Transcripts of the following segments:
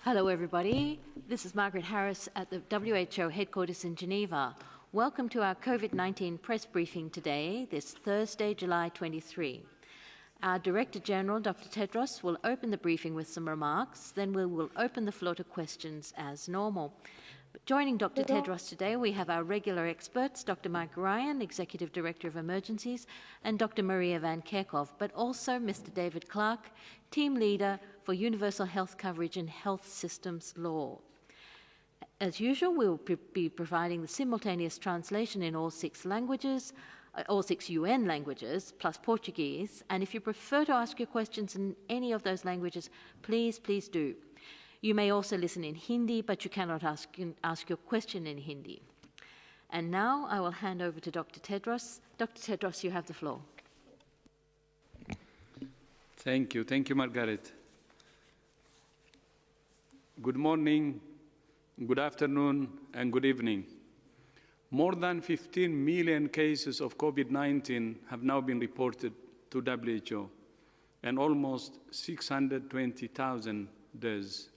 Hello, everybody. This is Margaret Harris at the WHO headquarters in Geneva. Welcome to our COVID-19 press briefing today, this Thursday, July 23. Our Director General, Dr. Tedros, will open the briefing with some remarks. Then we will open the floor to questions as normal. Joining Dr. Tedros today, we have our regular experts, Dr. Mike Ryan, Executive Director of Emergencies, and Dr. Maria Van Kerkhove, but also Mr. David Clark, Team Leader for Universal Health Coverage and Health Systems Law. As usual, we will be providing the simultaneous translation in all 6 languages, all 6 UN languages, plus Portuguese. And if you prefer to ask your questions in any of those languages, please do. You may also listen in Hindi, but you cannot ask your question in Hindi. And now I will hand over to Dr. Tedros. Dr. Tedros, you have the floor. Thank you, Margaret. Good morning, good afternoon, and good evening. More than 15 million cases of COVID-19 have now been reported to WHO, and almost 620,000 deaths.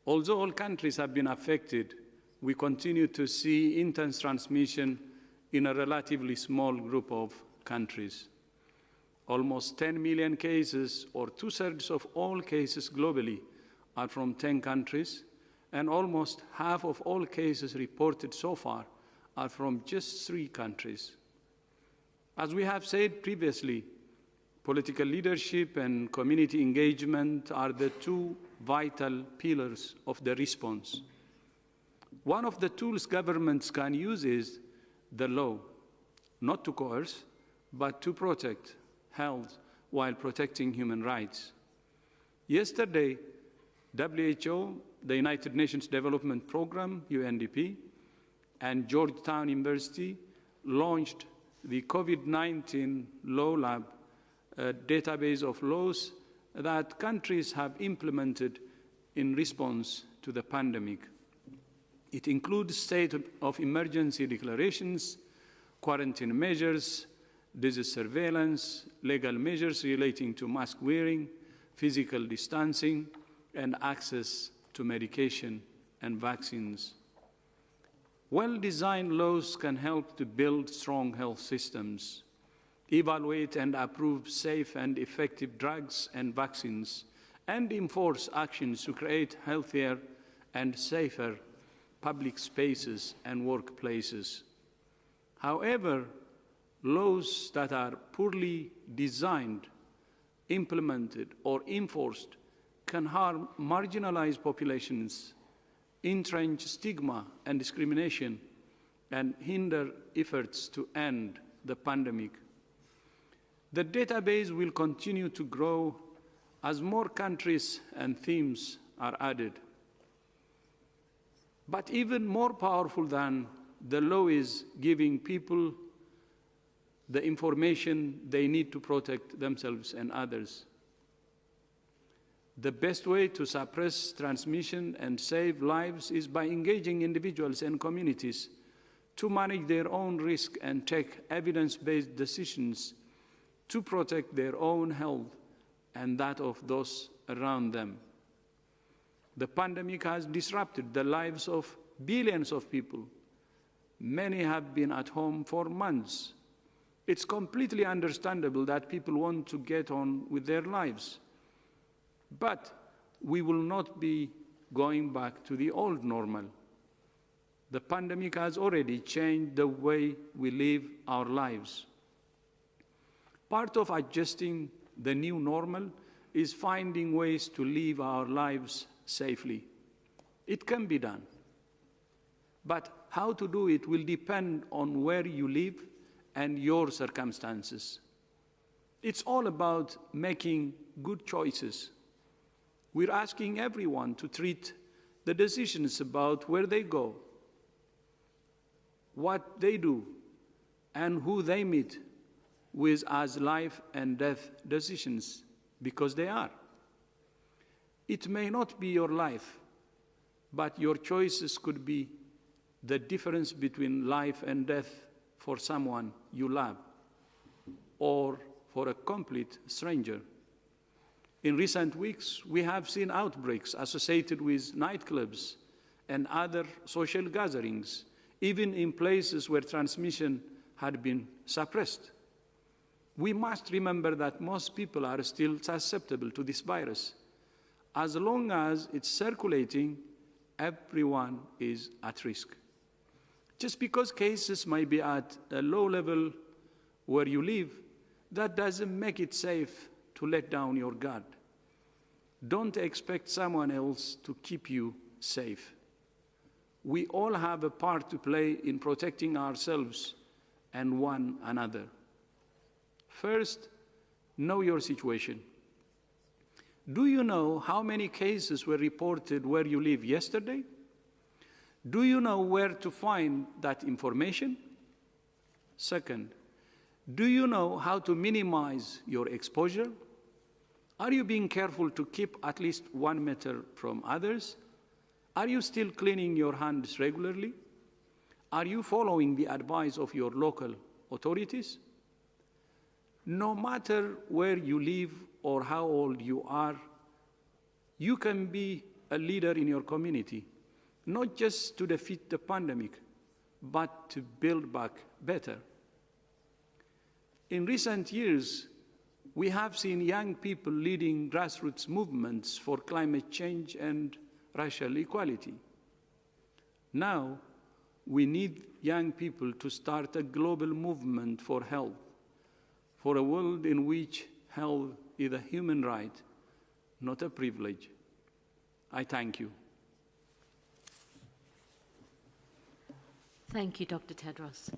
Although all countries have been affected, we continue to see intense transmission in a relatively small group of countries. Almost 10 million cases, or 2/3 of all cases globally, are from 10 countries, and almost half of all cases reported so far are from just 3 countries. As we have said previously, political leadership and community engagement are the 2 vital pillars of the response. One of the tools governments can use is the law, not to coerce, but to protect health while protecting human rights. Yesterday, WHO, the United Nations Development Programme, UNDP, and Georgetown University launched the COVID-19 Law Lab, a database of laws that countries have implemented in response to the pandemic. It includes state of emergency declarations, quarantine measures, disease surveillance, legal measures relating to mask wearing, physical distancing, and access to medication and vaccines. Well-designed laws can help to build strong health systems, evaluate and approve safe and effective drugs and vaccines, and enforce actions to create healthier and safer public spaces and workplaces. However, laws that are poorly designed, implemented, or enforced can harm marginalized populations, entrench stigma and discrimination, and hinder efforts to end the pandemic. The database will continue to grow as more countries and themes are added. But even more powerful than the law is giving people the information they need to protect themselves and others. The best way to suppress transmission and save lives is by engaging individuals and communities to manage their own risk and take evidence-based decisions to protect their own health and that of those around them. The pandemic has disrupted the lives of billions of people. Many have been at home for months. It's completely understandable that people want to get on with their lives. But we will not be going back to the old normal. The pandemic has already changed the way we live our lives. Part of adjusting the new normal is finding ways to live our lives safely. It can be done. But how to do it will depend on where you live and your circumstances. It's all about making good choices. We're asking everyone to treat the decisions about where they go, what they do, and who they meet with as life and death decisions, because they are. It may not be your life, but your choices could be the difference between life and death for someone you love, or for a complete stranger. In recent weeks, we have seen outbreaks associated with nightclubs and other social gatherings, even in places where transmission had been suppressed. We must remember that most people are still susceptible to this virus. As long as it's circulating, everyone is at risk. Just because cases might be at a low level where you live, that doesn't make it safe to let down your guard. Don't expect someone else to keep you safe. We all have a part to play in protecting ourselves and one another. First, know your situation. Do you know how many cases were reported where you live yesterday? Do you know where to find that information? Second, do you know how to minimize your exposure? Are you being careful to keep at least 1 meter from others? Are you still cleaning your hands regularly? Are you following the advice of your local authorities? No matter where you live or how old you are, you can be a leader in your community, not just to defeat the pandemic, but to build back better. In recent years, we have seen young people leading grassroots movements for climate change and racial equality. Now, we need young people to start a global movement for health, for a world in which health is a human right, not a privilege. I thank you. Thank you, Dr. Tedros.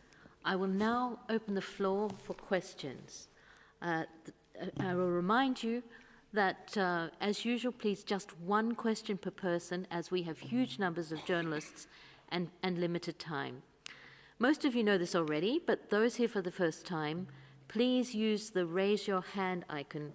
I will now open the floor for questions. I will remind you that, as usual, please just one question per person, as we have huge numbers of journalists and limited time. Most of you know this already, but those here for the first time, please use the raise your hand icon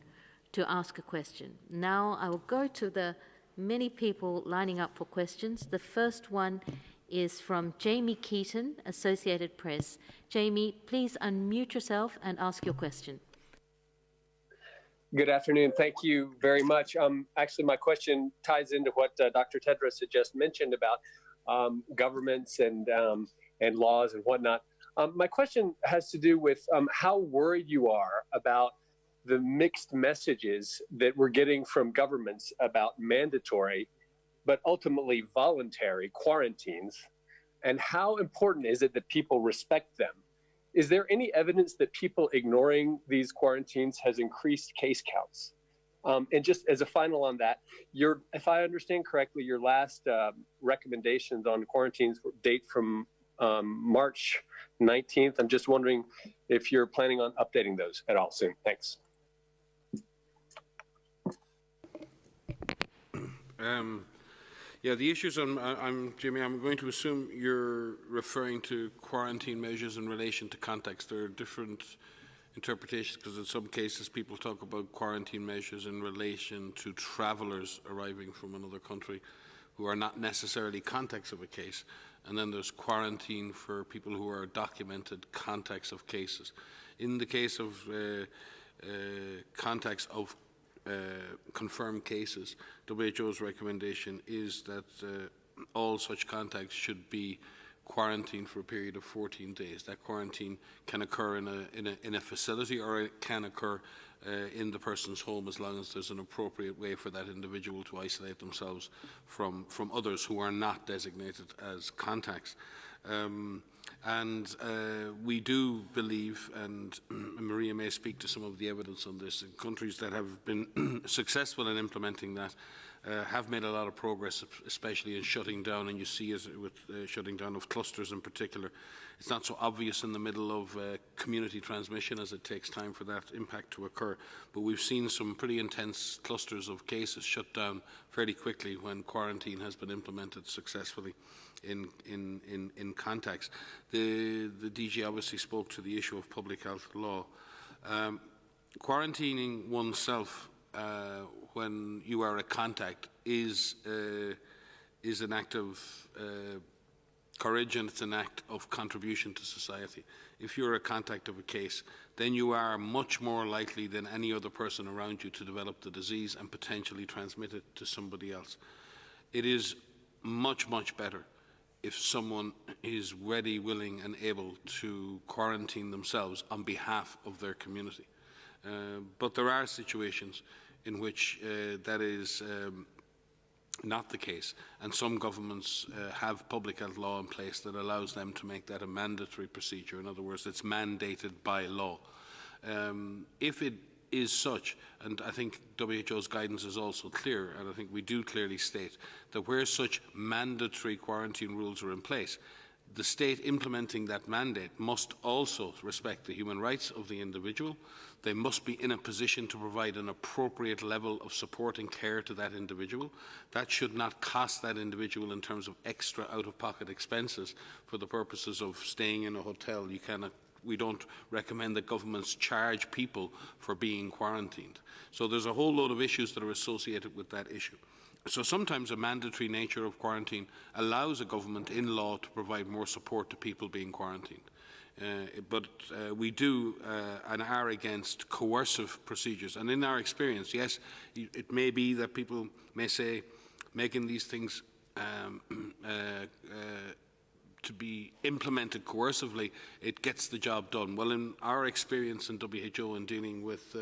to ask a question. Now I will go to the many people lining up for questions. The first one is from Jamie Keaton, Associated Press. Jamie, please unmute yourself and ask your question. Good afternoon. Thank you very much. Actually, my question ties into what Dr. Tedros had just mentioned about governments and laws and whatnot. My question has to do with how worried you are about the mixed messages that we're getting from governments about mandatory, but ultimately voluntary quarantines, and how important is it that people respect them? Is there any evidence that people ignoring these quarantines has increased case counts? And just as a final on that, if I understand correctly, your last recommendations on quarantines date from March 19th. I'm just wondering if you're planning on updating those at all soon. Thanks. Yeah, the issues, Jimmy, I'm going to assume you're referring to quarantine measures in relation to context. There are different interpretations, because in some cases people talk about quarantine measures in relation to travellers arriving from another country who are not necessarily contacts of a case. And then there's quarantine for people who are documented contacts of cases. In the case of contacts of confirmed cases, WHO's recommendation is that all such contacts should be quarantined for a period of 14 days. That quarantine can occur in a facility, or it can occur in the person's home, as long as there's an appropriate way for that individual to isolate themselves from others who are not designated as contacts. We do believe, and Maria may speak to some of the evidence on this, in countries that have been successful in implementing that have made a lot of progress, especially in shutting down, and you see it with shutting down of clusters in particular. It's not so obvious in the middle of community transmission, as it takes time for that impact to occur, but we've seen some pretty intense clusters of cases shut down fairly quickly when quarantine has been implemented successfully in contacts. The DG obviously spoke to the issue of public health law. Quarantining oneself when you are a contact is an act of courage and it's an act of contribution to society. If you're a contact of a case, then you are much more likely than any other person around you to develop the disease and potentially transmit it to somebody else. It is much, much better if someone is ready, willing and able to quarantine themselves on behalf of their community. But there are situations in which that is not the case, and some governments have public health law in place that allows them to make that a mandatory procedure. In other words, it's mandated by law. If it is such, and I think WHO's guidance is also clear, and I think we do clearly state that where such mandatory quarantine rules are in place, the state implementing that mandate must also respect the human rights of the individual. They must be in a position to provide an appropriate level of support and care to that individual. That should not cost that individual in terms of extra out-of-pocket expenses for the purposes of staying in a hotel. We don't recommend that governments charge people for being quarantined. So there's a whole load of issues that are associated with that issue. So sometimes a mandatory nature of quarantine allows a government in law to provide more support to people being quarantined. But we do and are against coercive procedures. And in our experience, yes, it may be that people may say making these things to be implemented coercively, it gets the job done. Well, in our experience in WHO in dealing with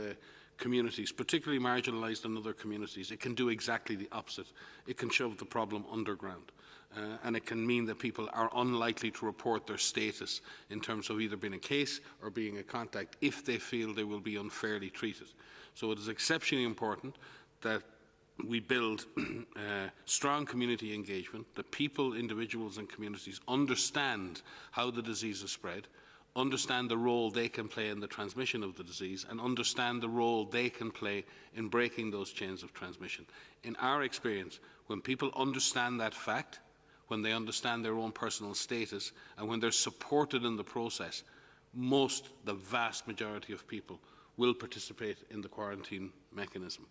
communities, particularly marginalised and other communities, it can do exactly the opposite. It can shove the problem underground. And it can mean that people are unlikely to report their status in terms of either being a case or being a contact if they feel they will be unfairly treated. So it is exceptionally important that we build strong community engagement, that people, individuals and communities understand how the disease is spread, understand the role they can play in the transmission of the disease, and understand the role they can play in breaking those chains of transmission. In our experience, when people understand that fact, when they understand their own personal status, and when they're supported in the process, the vast majority of people will participate in the quarantine mechanism.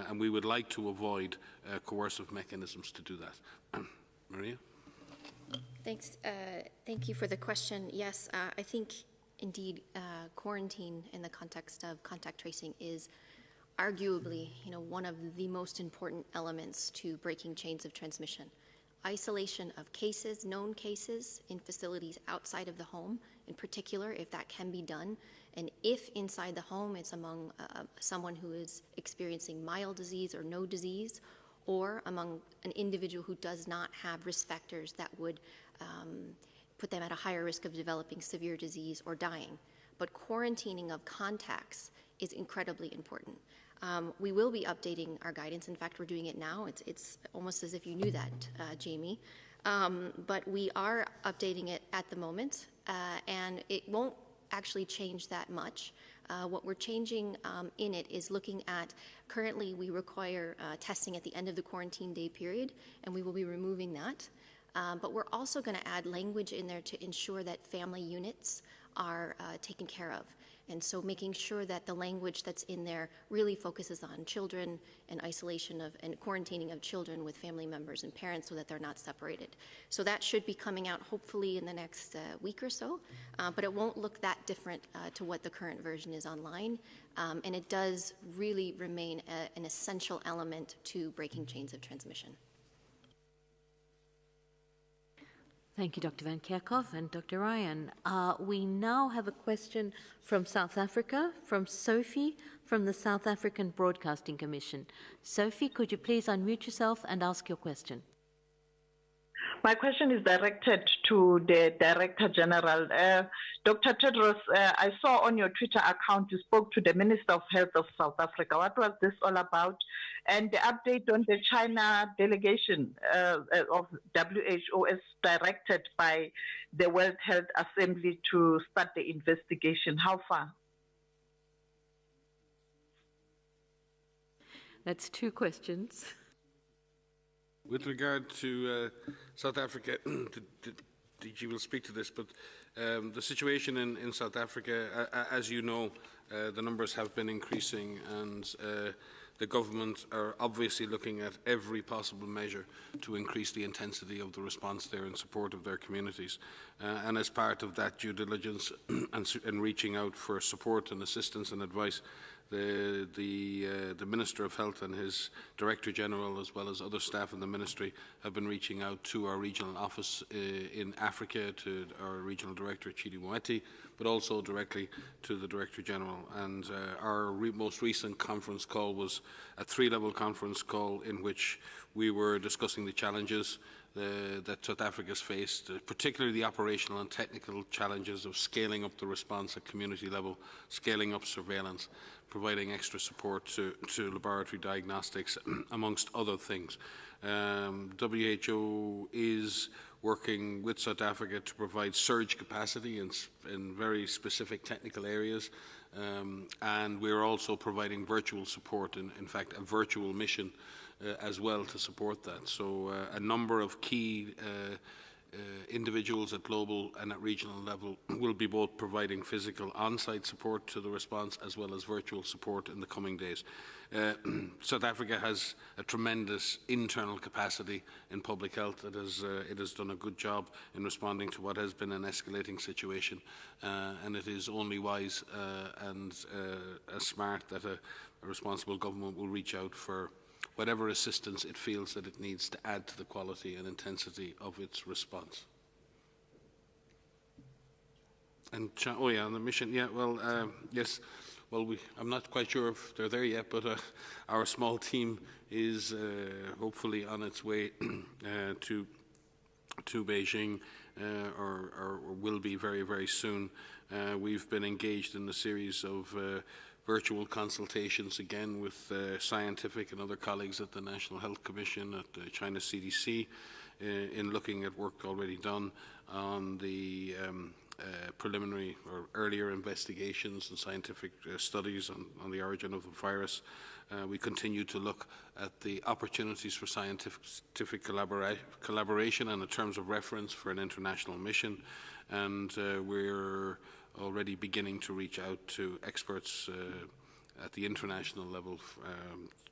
And we would like to avoid coercive mechanisms to do that. Maria? Thanks. Thank you for the question. Yes, I think indeed quarantine in the context of contact tracing is arguably, one of the most important elements to breaking chains of transmission. Isolation of cases, known cases in facilities outside of the home, in particular, if that can be done, and if inside the home it's among someone who is experiencing mild disease or no disease, or among an individual who does not have risk factors that would put them at a higher risk of developing severe disease or dying. But quarantining of contacts is incredibly important. We will be updating our guidance. In fact, we're doing it now. It's almost as if you knew that, Jamie. But we are updating it at the moment, and it won't actually change that much. What we're changing in it is looking at, currently we require testing at the end of the quarantine day period, and we will be removing that. But we're also going to add language in there to ensure that family units are taken care of. And so making sure that the language that's in there really focuses on children and isolation of and quarantining of children with family members and parents so that they're not separated. So that should be coming out hopefully in the next week or so, but it won't look that different to what the current version is online. And it does really remain an essential element to breaking chains of transmission. Thank you, Dr. Van Kerkhove and Dr. Ryan. We now have a question from South Africa, from Sophie, from the South African Broadcasting Commission. Sophie, could you please unmute yourself and ask your question? My question is directed to the Director General. Dr. Tedros, I saw on your Twitter account you spoke to the Minister of Health of South Africa. What was this all about? And the update on the China delegation of WHO is directed by the World Health Assembly to start the investigation. How far? That's two questions. With regard to South Africa, DG will speak to this, but the situation in South Africa, as you know, the numbers have been increasing, and The government are obviously looking at every possible measure to increase the intensity of the response there in support of their communities. And as part of that due diligence and reaching out for support and assistance and advice, the Minister of Health and his Director General, as well as other staff in the Ministry, have been reaching out to our regional office in Africa, to our Regional Director, Chidi Moeti, but also directly to the Director General. And our most recent conference call was a three-level conference call in which we were discussing the challenges that South Africa has faced, particularly the operational and technical challenges of scaling up the response at community level, scaling up surveillance, providing extra support to laboratory diagnostics, amongst other things. WHO is working with South Africa to provide surge capacity in very specific technical areas, and we're also providing virtual support, in fact a virtual mission as well to support that. So a number of key individuals at global and at regional level will be both providing physical on-site support to the response as well as virtual support in the coming days. South Africa has a tremendous internal capacity in public health. It has done a good job in responding to what has been an escalating situation, and it is only wise and smart that a responsible government will reach out for whatever assistance it feels that it needs to add to the quality and intensity of its response. And oh yeah, on the mission, yeah, well, yes, well, I'm not quite sure if they're there yet, but our small team is hopefully on its way to Beijing, or will be very, very soon. We've been engaged in a series of virtual consultations again with scientific and other colleagues at the National Health Commission, at the China CDC, in looking at work already done on the preliminary or earlier investigations and scientific studies on the origin of the virus. We continue to look at the opportunities for scientific collaboration and in terms of reference for an international mission, and we're already beginning to reach out to experts at the international level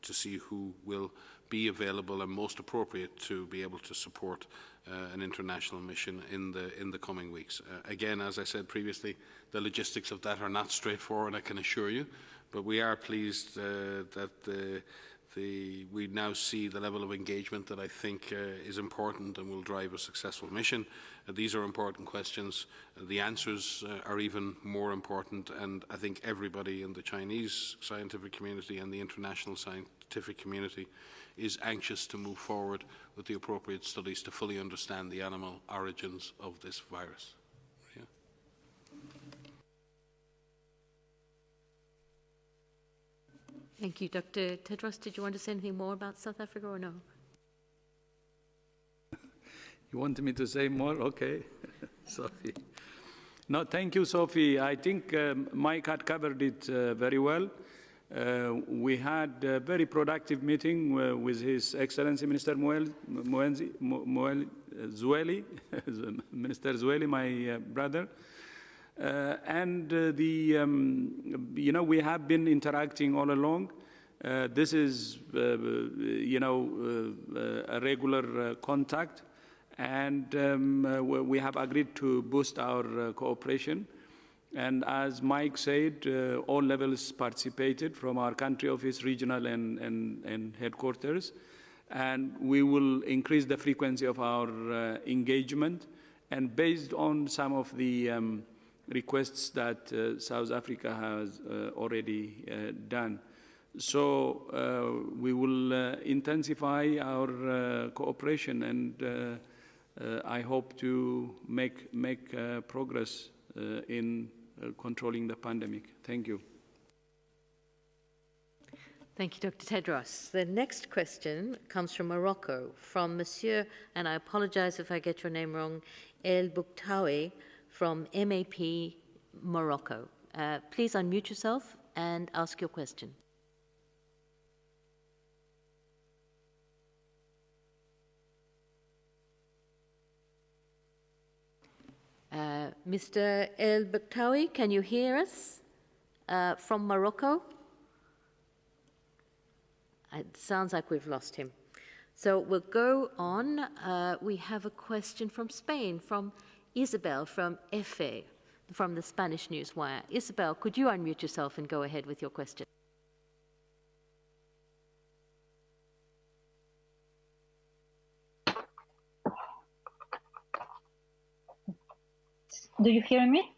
to see who will be available and most appropriate to be able to support an international mission in the coming weeks. Again, as I said previously, the logistics of that are not straightforward, I can assure you, but we are pleased that we now see the level of engagement that I think is important and will drive a successful mission. These are important questions. The answers are even more important, and I think everybody in the Chinese scientific community and the international scientific community is anxious to move forward with the appropriate studies to fully understand the animal origins of this virus. Yeah. Thank you. Dr. Tedros, did you want to say anything more about South Africa or no? You want me to say more? Okay. Sophie. No, thank you, Sophie. I think Mike had covered it very well. We had a very productive meeting with His Excellency Minister Zweli, Minister Zweli, my brother. We have been interacting all along. This is, a regular contact, and we have agreed to boost our cooperation. And as Mike said, all levels participated from our country office, regional and headquarters. And we will increase the frequency of our engagement. And based on some of the requests that South Africa has already done. So we will intensify our cooperation, and I hope to make progress in controlling the pandemic. Thank you. Thank you, Dr. Tedros. The next question comes from Morocco, from Monsieur, and I apologize if I get your name wrong, El Bouktawi from MAP Morocco. Please unmute yourself and ask your question. Mr. El Bouktawi, can you hear us from Morocco? It sounds like we've lost him. So we'll go on. We have a question from Spain, from Isabel from EFE, from the Spanish Newswire. Isabel, could you unmute yourself and go ahead with your question? Do you hear me?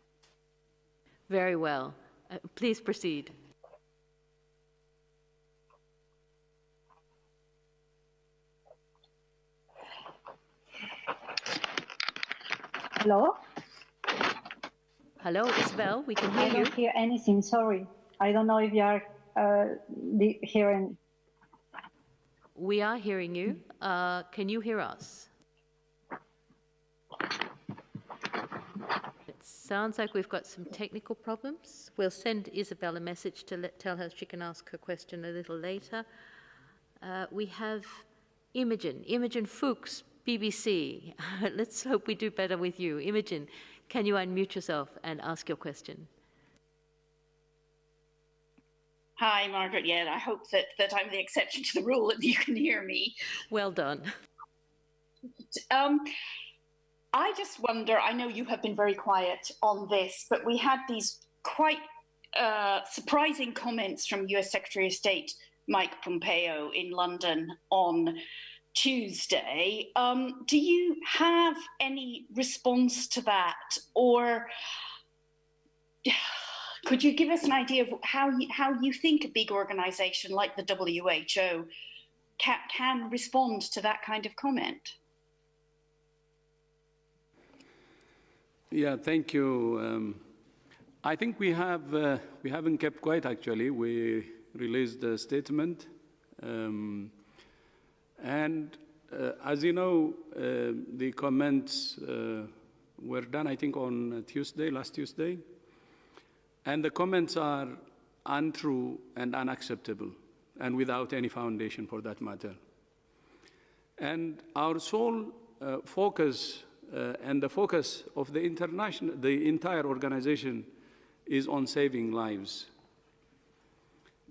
Very well. Please proceed. Hello? Hello, Isabel, we can hear you. I don't hear anything, sorry. I don't know if you are hearing. We are hearing you. Can you hear us? It sounds like we've got some technical problems. We'll send Isabel a message to tell her she can ask her question a little later. We have Imogen Fuchs, BBC. Let's hope we do better with you. Imogen, can you unmute yourself and ask your question? Hi, Margaret. Yeah, I hope that I'm the exception to the rule and you can hear me. Well done. I just wonder, I know you have been very quiet on this, but we had these quite surprising comments from US Secretary of State Mike Pompeo in London on Tuesday. Do you have any response to that, or could you give us an idea of how you think a big organisation like the WHO can respond to that kind of comment? Yeah, thank you. I think we haven't kept quiet. Actually, we released a statement, and as you know, the comments were done, I think, on last Tuesday. And the comments are untrue and unacceptable, and without any foundation for that matter. And our sole focus and the focus of the entire organization is on saving lives.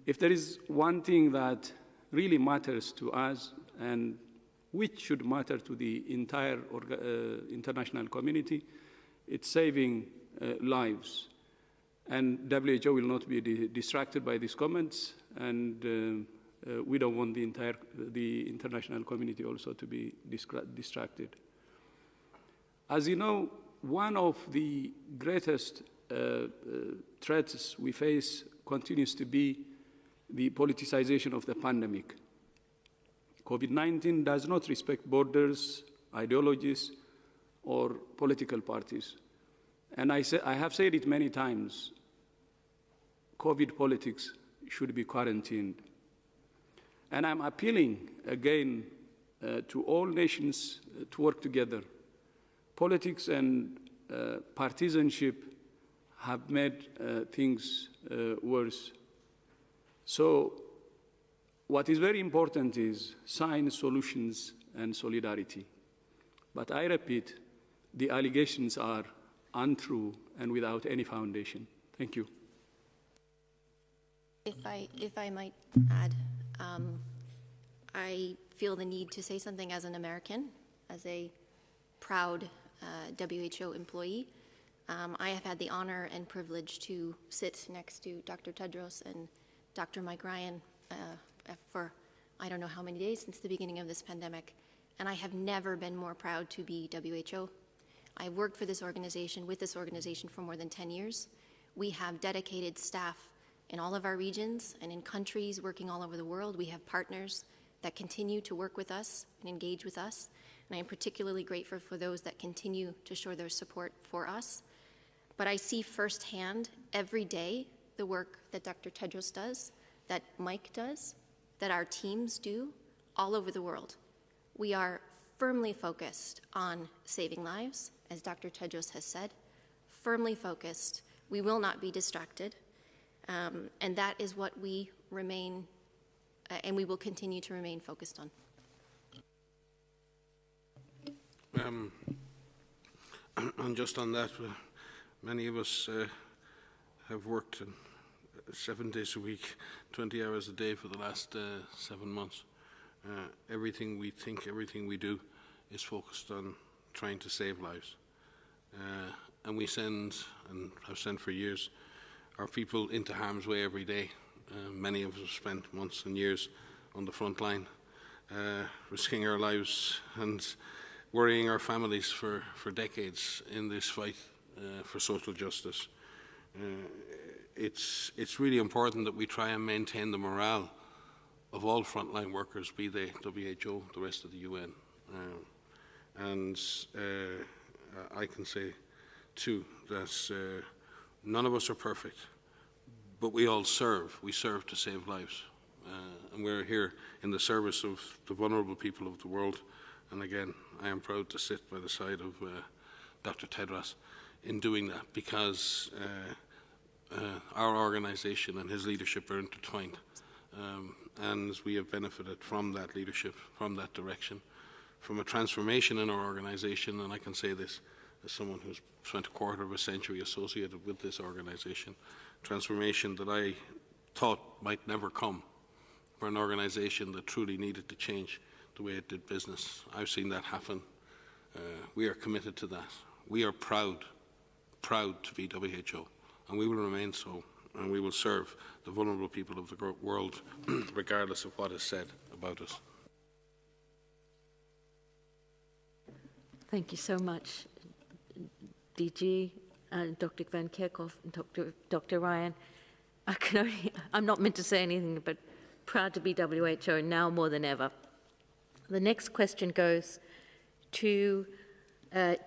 If there is one thing that really matters to us and which should matter to the entire international community, it's saving lives. And WHO will not be distracted by these comments, and we don't want the international community also to be distracted. As you know, one of the greatest threats we face continues to be the politicization of the pandemic. COVID-19 does not respect borders, ideologies, or political parties. And I have said it many times, COVID politics should be quarantined. And I'm appealing again to all nations to work together. Politics and partisanship have made things worse. So what is very important is science, solutions, and solidarity. But I repeat, the allegations are untrue and without any foundation. Thank you. If I might add, I feel the need to say something as an American, as a proud WHO employee. I have had the honor and privilege to sit next to Dr. Tedros and Dr. Mike Ryan for I don't know how many days since the beginning of this pandemic, and I have never been more proud to be WHO. I've worked for this organization, with this organization, for more than 10 years. We have dedicated staff in all of our regions and in countries working all over the world. We have partners that continue to work with us and engage with us. And I am particularly grateful for those that continue to show their support for us. But I see firsthand every day the work that Dr. Tedros does, that Mike does, that our teams do all over the world. We are firmly focused on saving lives, as Dr. Tedros has said, firmly focused. We will not be distracted. And that is what we remain, and we will continue to remain focused on. And just on that, many of us have worked 7 days a week, 20 hours a day for the last 7 months. Everything we think, everything we do is focused on trying to save lives. And we send, and have sent for years, our people into harm's way every day. Many of us have spent months and years on the front line, risking our lives and worrying our families for decades in this fight for social justice. It's really important that we try and maintain the morale of all frontline workers, be they WHO, the rest of the UN. And I can say, too, that none of us are perfect, but we all serve. We serve to save lives. And we're here in the service of the vulnerable people of the world. And again, I am proud to sit by the side of Dr. Tedros in doing that, because our organisation and his leadership are intertwined. And we have benefited from that leadership, from that direction, from a transformation in our organisation. And I can say this as someone who's spent a quarter of a century associated with this organisation, transformation that I thought might never come for an organisation that truly needed to change the way it did business. I've seen that happen. We are committed to that. We are proud to be WHO, and we will remain so, and we will serve the vulnerable people of the world regardless of what is said about us. Thank you so much, DG, Dr. Van Kerkhoff, and Dr. Ryan. I'm not meant to say anything, but proud to be WHO now more than ever. The next question goes to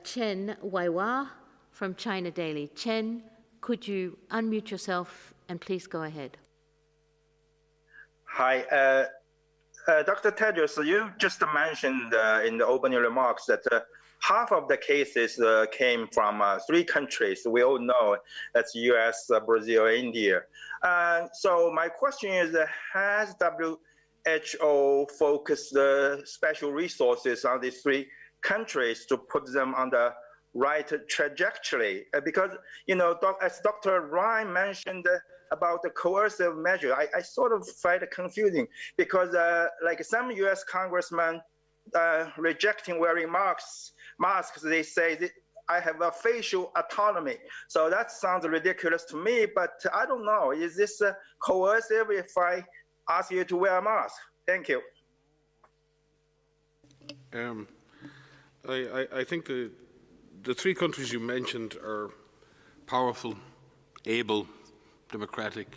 Chen Waiwa from China Daily. Chen, could you unmute yourself and please go ahead? Hi, Dr. Tedros, you just mentioned in the opening remarks that half of the cases came from 3 countries. We all know that's US, Brazil, India. So my question is, has WHO focused the special resources on these 3 countries to put them on the right trajectory? Because, you know, as Dr. Ryan mentioned about the coercive measure, I sort of find it confusing, because like some US congressmen rejecting wearing masks, they say that I have a facial autonomy. So that sounds ridiculous to me, but I don't know. Is this coercive if I ask you to wear a mask? Thank you. I think the 3 countries you mentioned are powerful, able, democratic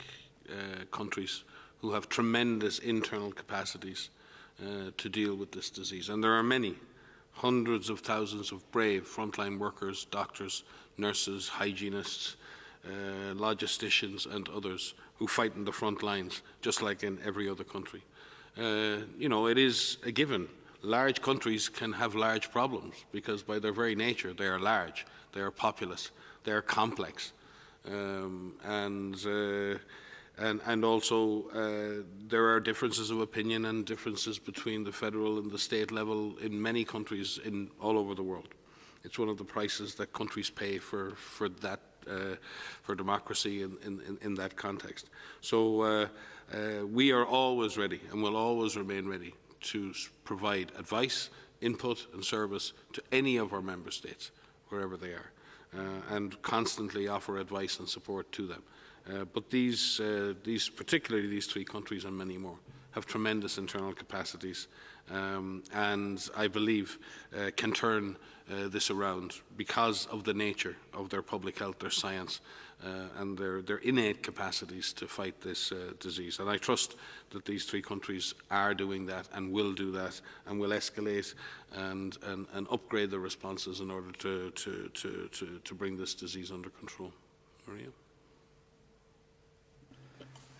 countries who have tremendous internal capacities to deal with this disease. And there are many, hundreds of thousands of brave frontline workers, doctors, nurses, hygienists, logisticians and others who fight in the front lines, just like in every other country. You know, it is a given. Large countries can have large problems because by their very nature they are large, they are populous, they are complex. And also there are differences of opinion and differences between the federal and the state level in many countries all over the world. It's one of the prices that countries pay for that for democracy in that context. So we are always ready and will always remain ready to provide advice, input and service to any of our member states, wherever they are, and constantly offer advice and support to them. But particularly these 3 countries and many more, have tremendous internal capacities and I believe can turn this around because of the nature of their public health, their science, and their innate capacities to fight this disease. And I trust that these 3 countries are doing that and will do that and will escalate and upgrade their responses in order to bring this disease under control. Maria?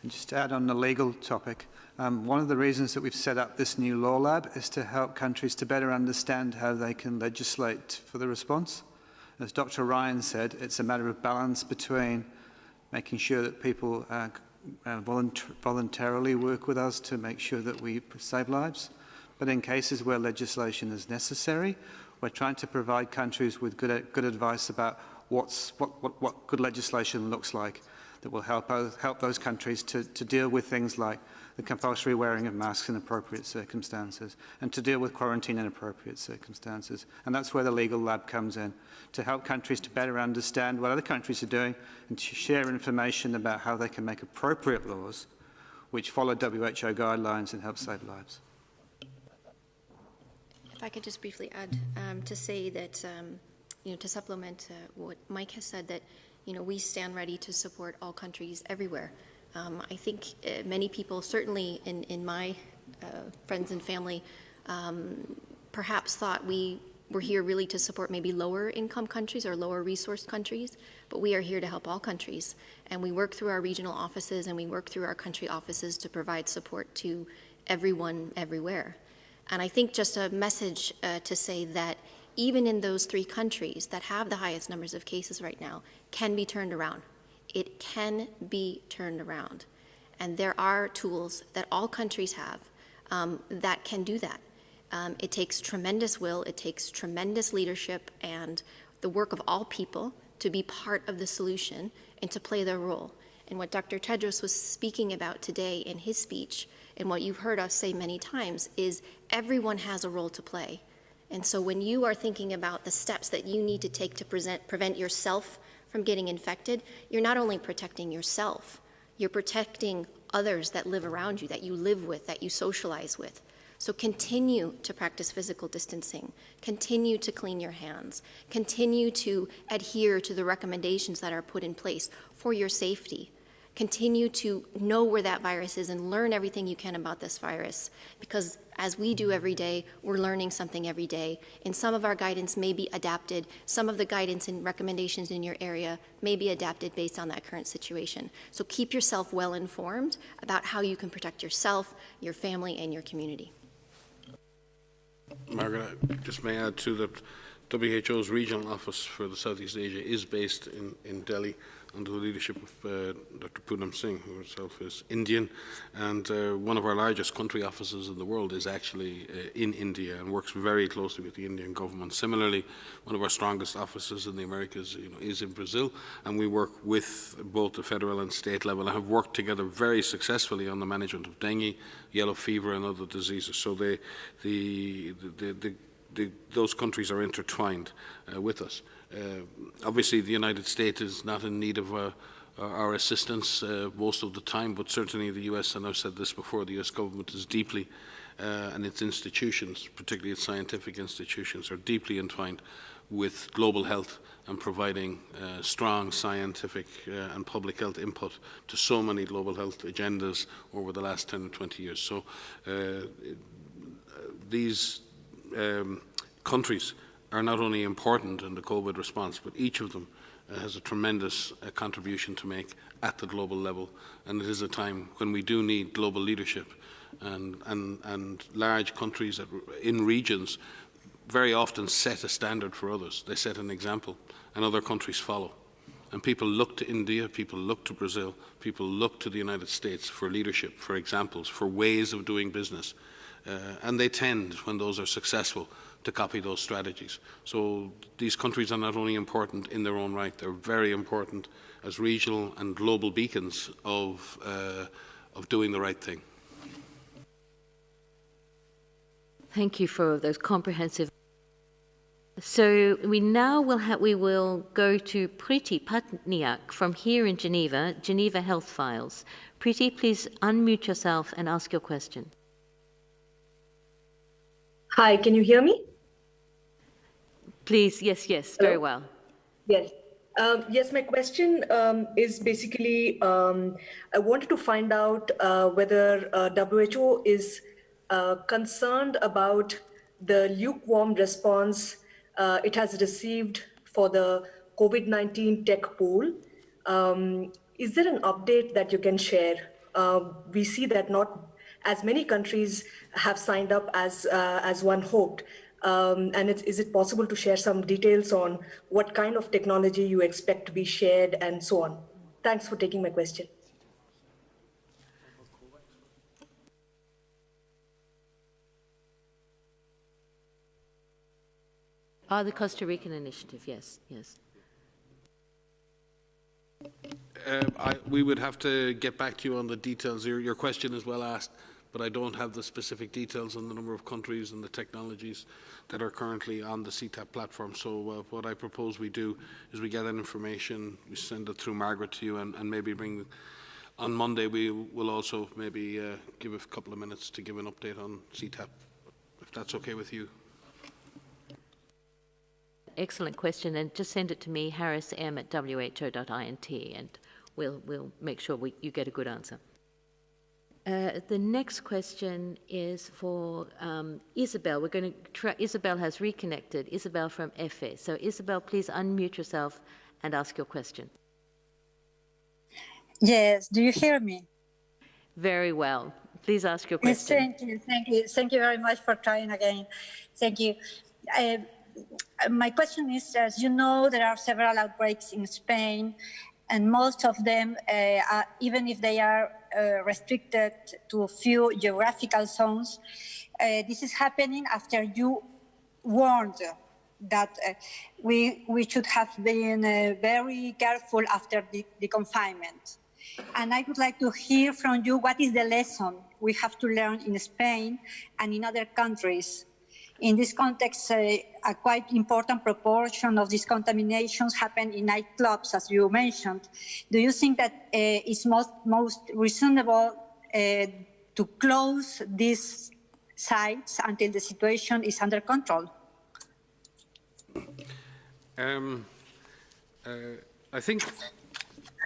And just to add on the legal topic, one of the reasons that we've set up this new law lab is to help countries to better understand how they can legislate for the response. As Dr. Ryan said, it's a matter of balance between making sure that people voluntarily work with us to make sure that we save lives, but in cases where legislation is necessary, we're trying to provide countries with good advice about what good legislation looks like. that will help those countries to deal with things like the compulsory wearing of masks in appropriate circumstances and to deal with quarantine in appropriate circumstances. And that's where the legal lab comes in, to help countries to better understand what other countries are doing and to share information about how they can make appropriate laws which follow WHO guidelines and help save lives. If I could just briefly add to say that, to supplement what Mike has said, that, we stand ready to support all countries everywhere. I think many people, certainly in my friends and family, perhaps thought we were here really to support maybe lower income countries or lower resourced countries, but we are here to help all countries. And we work through our regional offices and we work through our country offices to provide support to everyone, everywhere. And I think just a message to say that even in those 3 countries that have the highest numbers of cases right now can be turned around. It can be turned around. And there are tools that all countries have that can do that. It takes tremendous will, it takes tremendous leadership and the work of all people to be part of the solution and to play their role. And what Dr. Tedros was speaking about today in his speech, and what you've heard us say many times, is everyone has a role to play. And so when you are thinking about the steps that you need to take to prevent yourself from getting infected, you're not only protecting yourself, you're protecting others that live around you, that you live with, that you socialize with. So continue to practice physical distancing, continue to clean your hands, continue to adhere to the recommendations that are put in place for your safety. Continue to know where that virus is and learn everything you can about this virus, because as we do every day, we're learning something every day. And some of our guidance may be adapted. Some of the guidance and recommendations in your area may be adapted based on that current situation. So keep yourself well informed about how you can protect yourself, your family, and your community. Margaret, I just may add too that WHO's regional office for the Southeast Asia is based in Delhi under the leadership of Dr. Poonam Singh, who herself is Indian, and one of our largest country offices in the world is actually in India and works very closely with the Indian government. Similarly, one of our strongest offices in the Americas is in Brazil, and we work with both the federal and state level and have worked together very successfully on the management of dengue, yellow fever and other diseases. So those countries are intertwined with us. Obviously, the United States is not in need of our assistance most of the time, but certainly the US, and I've said this before, the US government is deeply, and its institutions, particularly its scientific institutions, are deeply entwined with global health and providing strong scientific and public health input to so many global health agendas over the last 10 or 20 years. So these countries are not only important in the COVID response, but each of them has a tremendous contribution to make at the global level. And it is a time when we do need global leadership, and large countries in regions very often set a standard for others. They set an example, and other countries follow. And people look to India, people look to Brazil, people look to the United States for leadership, for examples, for ways of doing business. And they tend, when those are successful, to copy those strategies. So these countries are not only important in their own right, they're very important as regional and global beacons of doing the right thing. Thank you for those comprehensive. So we now will go to Priti Patniak from here in Geneva, Geneva Health Files. Priti, please unmute yourself and ask your question. Hi, can you hear me? Please, yes, Hello? very well. Yes. Yes, my question is basically, I wanted to find out whether WHO is concerned about the lukewarm response it has received for the COVID-19 tech pool. Is there an update that you can share? We see that not as many countries have signed up as one hoped. And is it possible to share some details on what kind of technology you expect to be shared and so on? Thanks for taking my question. The Costa Rican initiative, yes. We would have to get back to you on the details. Your question is well asked, but I don't have the specific details on the number of countries and the technologies that are currently on the CTAP platform. So what I propose we do is we get that information, we send it through Margaret to you, and maybe bring, on Monday we will also maybe give a couple of minutes to give an update on CTAP, if that's okay with you. Excellent question, and just send it to me, harrism@who.int, and we'll make sure you get a good answer. The next question is for Isabel. We're going to try. Isabel has reconnected. Isabel from FE. So Isabel, please unmute yourself and ask your question. Yes. Do you hear me? Very well. Please ask your question. Thank you. Thank you. Thank you very much for trying again. Thank you. My question is, as you know, there are several outbreaks in Spain, and most of them, even if they are restricted to a few geographical zones, this is happening after you warned that we should have been very careful after the confinement. And I would like to hear from you, what is the lesson we have to learn in Spain and in other countries? In this context, a quite important proportion of these contaminations happen in nightclubs, as you mentioned. Do you think that it's most reasonable to close these sites until the situation is under control? I think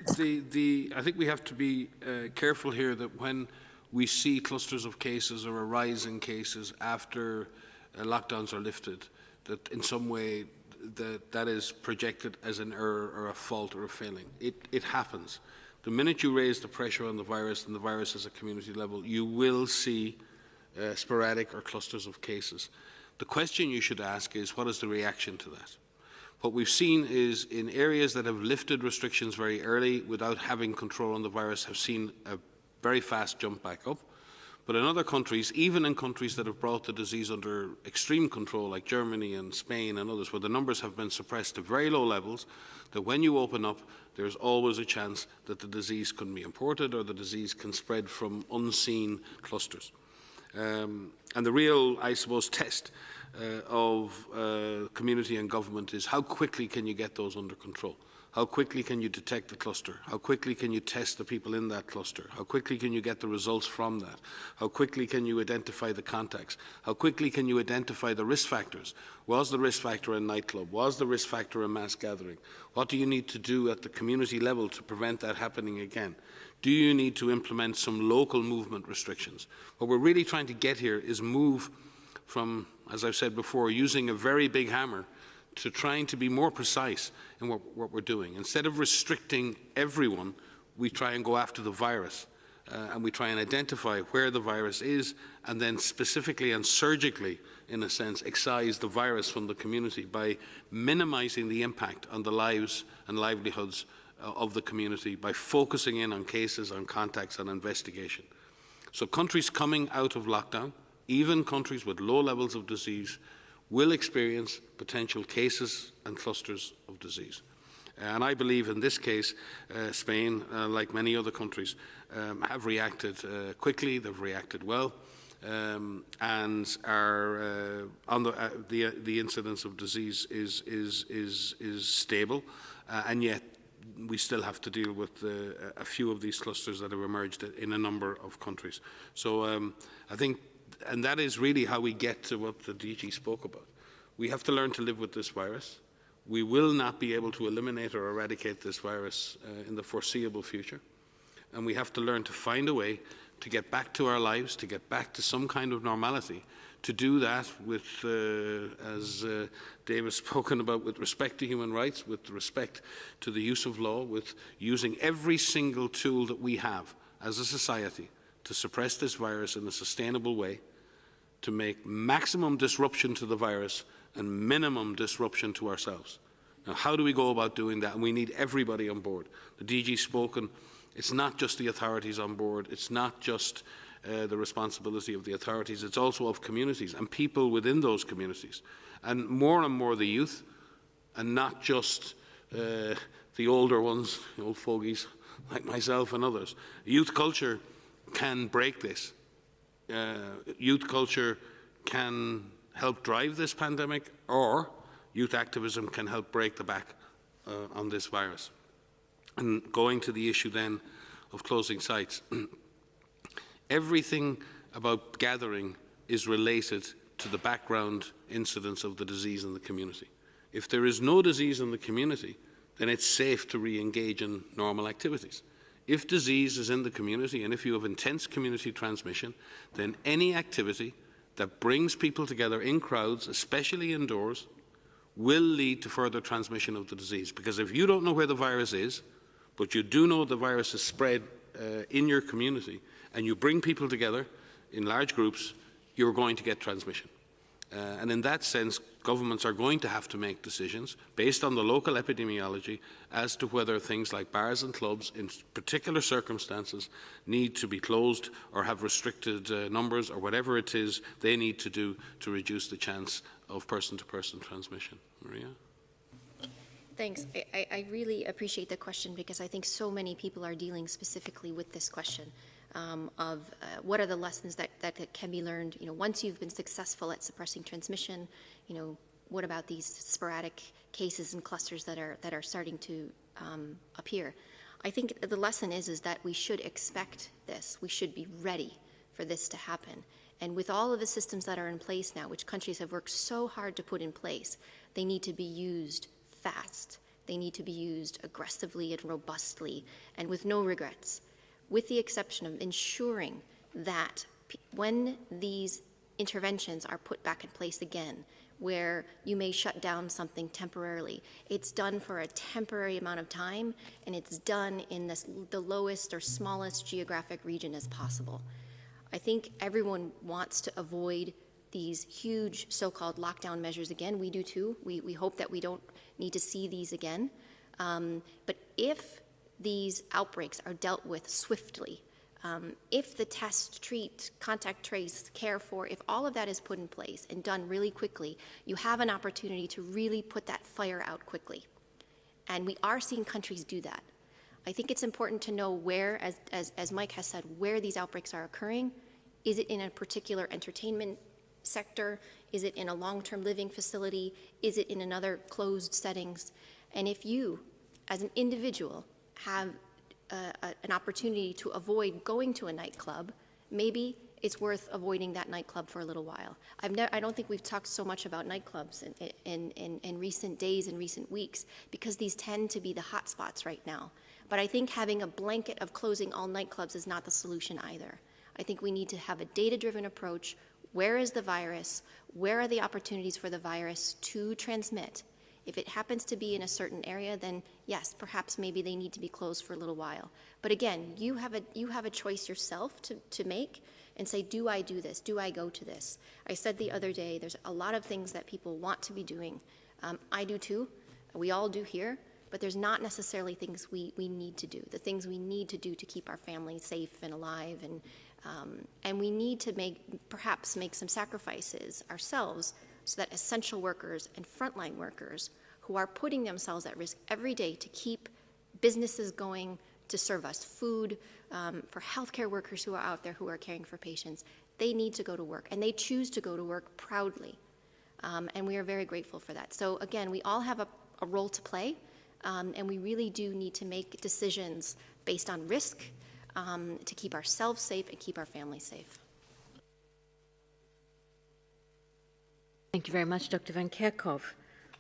I think we have to be careful here that when we see clusters of cases or a rise in cases after lockdowns are lifted, that in some way that is projected as an error or a fault or a failing. It happens. The minute you raise the pressure on the virus and the virus is at community level, you will see sporadic or clusters of cases. The question you should ask is, what is the reaction to that? What we've seen is in areas that have lifted restrictions very early without having control on the virus have seen a very fast jump back up. But in other countries, even in countries that have brought the disease under extreme control, like Germany and Spain and others, where the numbers have been suppressed to very low levels, that when you open up, there's always a chance that the disease can be imported or the disease can spread from unseen clusters. And the real, I suppose, test of community and government is how quickly can you get those under control? How quickly can you detect the cluster? How quickly can you test the people in that cluster? How quickly can you get the results from that? How quickly can you identify the contacts? How quickly can you identify the risk factors? Was the risk factor a nightclub? Was the risk factor a mass gathering? What do you need to do at the community level to prevent that happening again? Do you need to implement some local movement restrictions? What we're really trying to get here is move from, as I've said before, using a very big hammer to trying to be more precise in what we're doing. Instead of restricting everyone, we try and go after the virus and we try and identify where the virus is and then specifically and surgically, in a sense, excise the virus from the community by minimizing the impact on the lives and livelihoods of the community by focusing in on cases, on contacts, on investigation. So countries coming out of lockdown, even countries with low levels of disease, will experience potential cases and clusters of disease. And I believe in this case, Spain, like many other countries, have reacted quickly, they've reacted well, and are on the incidence of disease is stable, and yet we still have to deal with a few of these clusters that have emerged in a number of countries. So I think, and that is really how we get to what the DG spoke about. We have to learn to live with this virus. We will not be able to eliminate or eradicate this virus in the foreseeable future. And we have to learn to find a way to get back to our lives, to get back to some kind of normality, to do that with, as Dave has spoken about, with respect to human rights, with respect to the use of law, with using every single tool that we have as a society to suppress this virus in a sustainable way, to make maximum disruption to the virus and minimum disruption to ourselves. Now, how do we go about doing that? And we need everybody on board. The DG's spoken. It's not just the authorities on board. It's not just the responsibility of the authorities. It's also of communities and people within those communities. And more the youth, and not just the older ones, the old fogies like myself and others. Youth culture can break this. Youth culture can help drive this pandemic, or youth activism can help break the back on this virus. And going to the issue then of closing sites, everything about gathering is related to the background incidence of the disease in the community. If there is no disease in the community, then it's safe to re-engage in normal activities. If disease is in the community and if you have intense community transmission, then any activity that brings people together in crowds, especially indoors, will lead to further transmission of the disease. Because if you don't know where the virus is, but you do know the virus is spread in your community, and you bring people together in large groups, you're going to get transmission. And in that sense, governments are going to have to make decisions based on the local epidemiology as to whether things like bars and clubs in particular circumstances need to be closed or have restricted numbers, or whatever it is they need to do to reduce the chance of person-to-person transmission. Maria? Thanks. I really appreciate the question, because I think so many people are dealing specifically with this question. Of what are the lessons that can be learned, once you've been successful at suppressing transmission, what about these sporadic cases and clusters that are starting to appear? I think the lesson is that we should expect this. We should be ready for this to happen. And with all of the systems that are in place now, which countries have worked so hard to put in place, they need to be used fast. They need to be used aggressively and robustly and with no regrets, with the exception of ensuring that when these interventions are put back in place again, where you may shut down something temporarily, it's done for a temporary amount of time, and it's done in the lowest or smallest geographic region as possible. I think everyone wants to avoid these huge so-called lockdown measures again. We do too. We hope that we don't need to see these again. But if these outbreaks are dealt with swiftly, if the test, treat, contact trace, care for, if all of that is put in place and done really quickly, you have an opportunity to really put that fire out quickly. And we are seeing countries do that. I think it's important to know where, as Mike has said, where these outbreaks are occurring. Is it in a particular entertainment sector? Is it in a long-term living facility? Is it in another closed settings? And if you, as an individual, have an opportunity to avoid going to a nightclub, maybe it's worth avoiding that nightclub for a little while. I don't think we've talked so much about nightclubs in recent days and recent weeks, because these tend to be the hot spots right now. But I think having a blanket of closing all nightclubs is not the solution either. I think we need to have a data-driven approach. Where is the virus? Where are the opportunities for the virus to transmit? If it happens to be in a certain area, then yes, perhaps maybe they need to be closed for a little while. But again, you have a choice yourself to make and say, do I do this? Do I go to this? I said the other day, there's a lot of things that people want to be doing. I do too. We all do here. But there's not necessarily things we need to do. The things we need to do to keep our families safe and alive, and we need to perhaps make some sacrifices ourselves, so that essential workers and frontline workers who are putting themselves at risk every day to keep businesses going, to serve us food, for healthcare workers who are out there who are caring for patients, they need to go to work, and they choose to go to work proudly. And we are very grateful for that. So again, we all have a role to play, and we really do need to make decisions based on risk to keep ourselves safe and keep our families safe. Thank you very much, Dr. Van Kerkhove.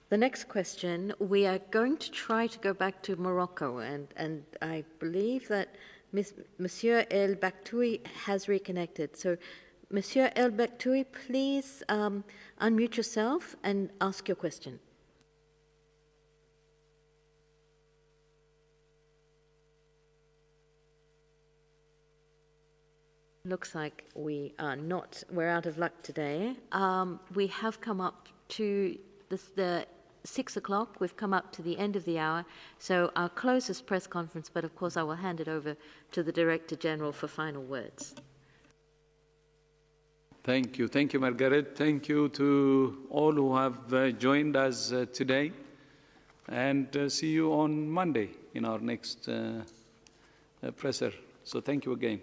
The next question, we are going to try to go back to Morocco, and I believe that Monsieur El Baktoui has reconnected. So, Monsieur El Baktoui, please unmute yourself and ask your question. Looks like we're out of luck today. We have come up to the 6 o'clock. We've come up to the end of the hour. So I'll close this press conference, but of course I will hand it over to the Director General for final words. Thank you. Thank you, Margaret. Thank you to all who have joined us today. and see you on Monday in our next presser. So thank you again.